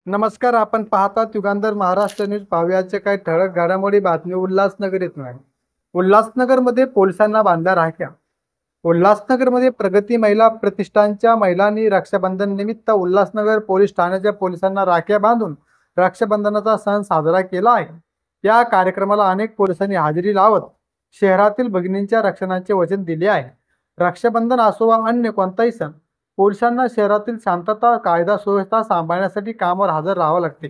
नमस्कार, आपण पाहतात युगांधर महाराष्ट्र न्यूज. पाहुयाचे काही ठळक घडामोडी बातमी उल्हासनगर येथून आहे. उल्हासनगरमध्ये पोलिसांना बांधल्या राख्या. उल्हासनगरमध्ये प्रगती महिला प्रतिष्ठानच्या महिलांनी रक्षाबंधन निमित्त उल्हासनगर पोलीस ठाण्याच्या पोलिसांना राख्या बांधून रक्षाबंधनाचा सण साजरा केला आहे. या कार्यक्रमाला अनेक पोलिसांनी हजेरी लावत शहरातील भगिनींच्या रक्षणाचे वचन दिले आहे. रक्षाबंधन असो वा अन्य कोणताही सण, पोलिसांना शहरातील शांतता कायदा सुव्यवस्था सांभाळण्यासाठी कामावर हजर राहावे लागते.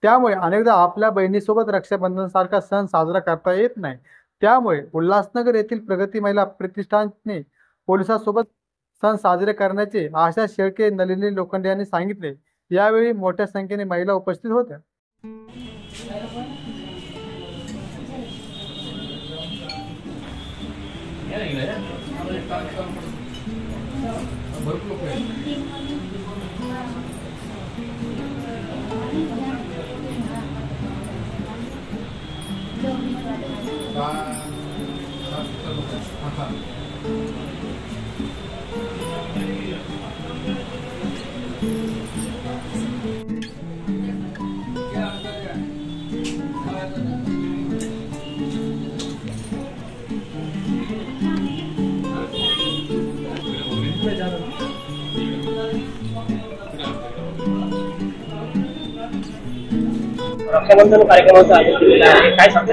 त्यामुळे अनेकदा आपल्या बहिणीसोबत रक्षाबंधनसारखा सण साजरा करता येत नाही. त्यामुळे उल्हासनगर येथील प्रगती महिला प्रतिष्ठानने पोलिसांसोबत सण साजरे करण्याचे आशा शेळके, नलिनी लोखंडे यांनी सांगितले. यावेळी मोठ्या संख्येने महिला उपस्थित होत्या. रक्षाबंधन कार्यक्रमाचं आयोजन केलेलं आहे, काय सांगता?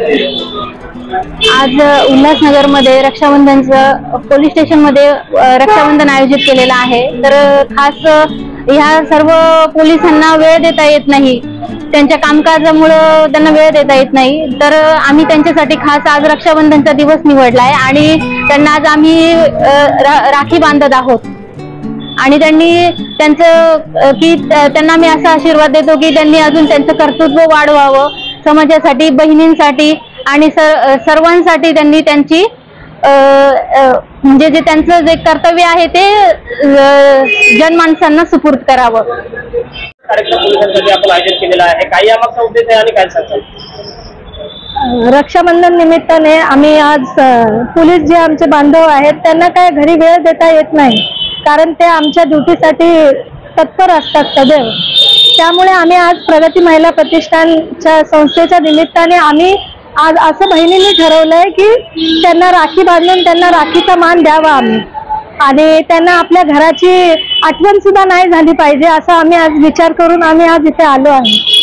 आज उल्हासनगरमध्ये रक्षाबंधनचं पोलीस स्टेशनमध्ये रक्षाबंधन आयोजित केलेलं आहे. तर खास ह्या सर्व पोलिसांना वेळ देता येत नाही, त्यांच्या कामकाजामुळं त्यांना वेळ देता येत नाही. तर आम्ही त्यांच्यासाठी खास आज रक्षाबंधनचा दिवस निवडला आहे आणि त्यांना आज आम्ही राखी बांधत आहोत. आणि त्यांना मी असा आशीर्वाद देतो की त्यांनी अजून त्यांचं कर्तृत्व वाढवावं, समाजासाठी, बहिणींसाठी आणि सर्वांसाठी त्यांनी त्यांची म्हणजे जे त्यांचं जे कर्तव्य आहे ते जनमानसांना सुपूर्द करावं. कार्यक्रम पोलिसांसाठी आपण आयोजन केलेला आहे, काय यामागचा उद्देश आहे आणि काय सांगतात? रक्षाबंधन निमित्ताने आम्ही आज पोलीस जे आमचे बांधव आहेत त्यांना काय घरी वेळ देता येत नाही, कारण ते आमच्या ड्युटीसाठी तत्पर असतात सदैव. त्यामुळे आम्ही आज प्रगती महिला प्रतिष्ठानच्या संस्थेच्या निमित्ताने आम्ही आज असं बहिणींनी ठरवलंय की त्यांना राखी बांधून त्यांना राखीचा मान द्यावा आम्ही, आणि त्यांना आपल्या घराची आठवण सुद्धा नाही झाली पाहिजे, असा आम्ही आज विचार करून आम्ही आज इथे आलो आहे.